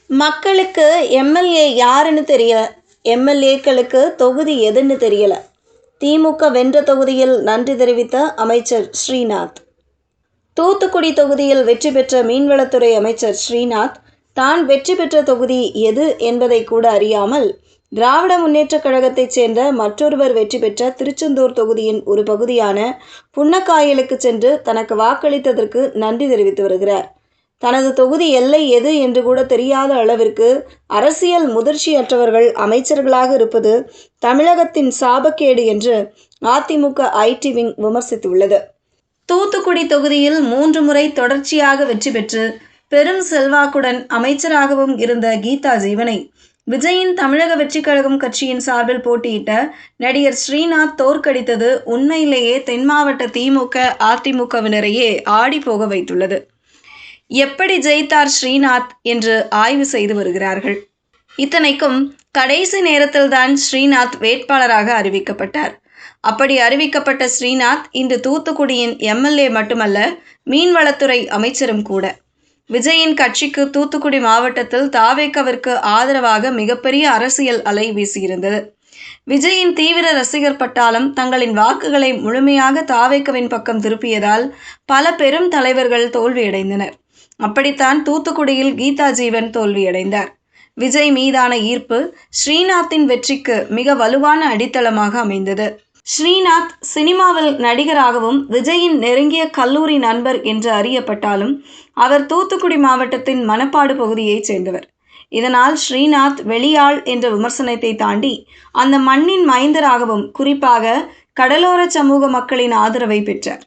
மக்களுக்கு எம்எல்ஏ யாருன்னு தெரியல. எம்எல்ஏக்களுக்கு தொகுதி எதுன்னு தெரியல. திமுக வென்ற தொகுதியில் நன்றி தெரிவித்த அமைச்சர் ஸ்ரீநாத். தூத்துக்குடி தொகுதியில் வெற்றி பெற்ற மீன்வளத்துறை அமைச்சர் ஸ்ரீநாத் தான் வெற்றி பெற்ற தொகுதி எது என்பதை கூட அறியாமல் திராவிட முன்னேற்றக் கழகத்தைச் சேர்ந்த மற்றொருவர் வெற்றி பெற்ற திருச்செந்தூர் தொகுதியின் ஒரு பகுதியான புன்னக்காயலுக்கு சென்று தனக்கு வாக்களித்ததற்கு நன்றி தெரிவித்து வருகிறார். தனது தொகுதி எல்லை எது என்று கூட தெரியாத அளவிற்கு அரசியல் முதிர்ச்சியற்றவர்கள் அமைச்சர்களாக இருப்பது தமிழகத்தின் சாபக்கேடு என்று அதிமுக ஐடி விங் விமர்சித்துள்ளது. தூத்துக்குடி தொகுதியில் 3 முறை தொடர்ச்சியாக வெற்றி பெற்று பெரும் செல்வாக்குடன் அமைச்சராகவும் இருந்த கீதா ஜீவனை விஜயின் தமிழக வெற்றிக் கழகம் கட்சியின் சார்பில் போட்டியிட்ட நடிகர் ஸ்ரீநாத் தோற்கடித்தது உண்மையிலேயே தென் மாவட்ட திமுக அதிமுகவினரையே ஆடி போக வைத்துள்ளது. எப்படி ஜெயித்தார் ஸ்ரீநாத் என்று ஆய்வு செய்து வருகிறார்கள். இத்தனைக்கும் கடைசி நேரத்தில்தான் ஸ்ரீநாத் வேட்பாளராக அறிவிக்கப்பட்டார். அப்படி அறிவிக்கப்பட்ட ஸ்ரீநாத் இன்று தூத்துக்குடியின் எம்எல்ஏ மட்டுமல்ல, மீன்வளத்துறை அமைச்சரும் கூட. விஜயின் கட்சிக்கு தூத்துக்குடி மாவட்டத்தில் தாவேகாவிற்கு ஆதரவாக மிகப்பெரிய அரசியல் அலை வீசியிருந்தது. விஜயின் தீவிர ரசிகர் பட்டாளம் தங்களின் வாக்குகளை முழுமையாக தாவேகாவின் பக்கம் திருப்பியதால் பல பெரும் தலைவர்கள் தோல்வியடைந்தனர். அப்படித்தான் தூத்துக்குடியில் கீதா ஜீவன் தோல்வியடைந்தார். விஜய் மீதான ஈர்ப்பு ஸ்ரீநாத்தின் வெற்றிக்கு மிக வலுவான அடித்தளமாக அமைந்தது. ஸ்ரீநாத் சினிமாவில் நடிகராகவும் விஜயின் நெருங்கிய கல்லூரி நண்பர் என்று அறியப்பட்டாலும் அவர் தூத்துக்குடி மாவட்டத்தின் மணப்பாடு பகுதியைச் சேர்ந்தவர். இதனால் ஸ்ரீநாத் வெளியாள் என்ற விமர்சனத்தை தாண்டி அந்த மண்ணின் மைந்தராகவும் குறிப்பாக கடலோர சமூக மக்களின் ஆதரவை பெற்றார்.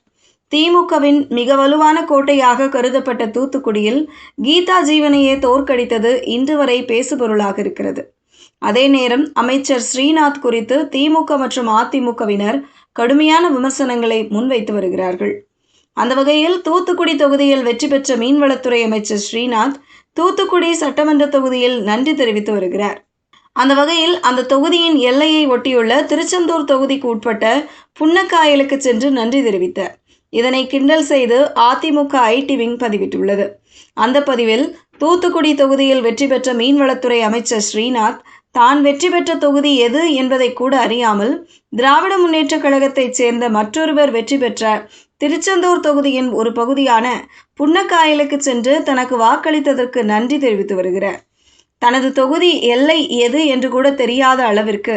திமுகவின் மிக வலுவான கோட்டையாக கருதப்பட்ட தூத்துக்குடியில் கீதா ஜீவனையே தோற்கடித்தது இன்று வரை பேசுபொருளாக இருக்கிறது. அதே நேரம் அமைச்சர் ஸ்ரீநாத் குறித்து திமுக மற்றும் அதிமுகவினர் கடுமையான விமர்சனங்களை முன்வைத்து வருகிறார்கள். அந்த வகையில் தூத்துக்குடி தொகுதியில் வெற்றி பெற்ற மீன்வளத்துறை அமைச்சர் ஸ்ரீநாத் தூத்துக்குடி சட்டமன்ற தொகுதியில் நன்றி தெரிவித்து வருகிறார். அந்த வகையில் அந்த தொகுதியின் எல்லையை ஒட்டியுள்ள திருச்செந்தூர் தொகுதிக்கு உட்பட்ட புன்னக்காயலுக்கு சென்று நன்றி தெரிவித்தார். இதனை கிண்டல் செய்து அதிமுக ஐடி விங் பதிவிட்டுள்ளது. அந்த பதிவில் தூத்துக்குடி தொகுதியில் வெற்றி பெற்ற மீன்வளத்துறை அமைச்சர் ஸ்ரீநாத் தான் வெற்றி பெற்ற தொகுதி எது என்பதை கூட அறியாமல் திராவிட முன்னேற்றக் கழகத்தைச் சேர்ந்த மற்றொருவர் வெற்றி பெற்ற திருச்செந்தூர் தொகுதியின் ஒரு பகுதியான புன்னக்காயலுக்கு சென்று தனக்கு வாக்களித்ததற்கு நன்றி தெரிவித்து வருகிறார். தனது தொகுதி எல்லை எது என்று கூட தெரியாத அளவிற்கு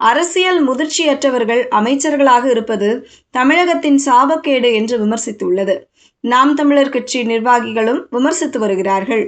அரசியல் முதிர்ச்சியற்றவர்கள் அமைச்சர்களாக இருப்பது தமிழகத்தின் சாபக்கேடு என்று விமர்சித்துள்ளது. நாம் தமிழர் கட்சி நிர்வாகிகளும் விமர்சித்து வருகிறார்கள்.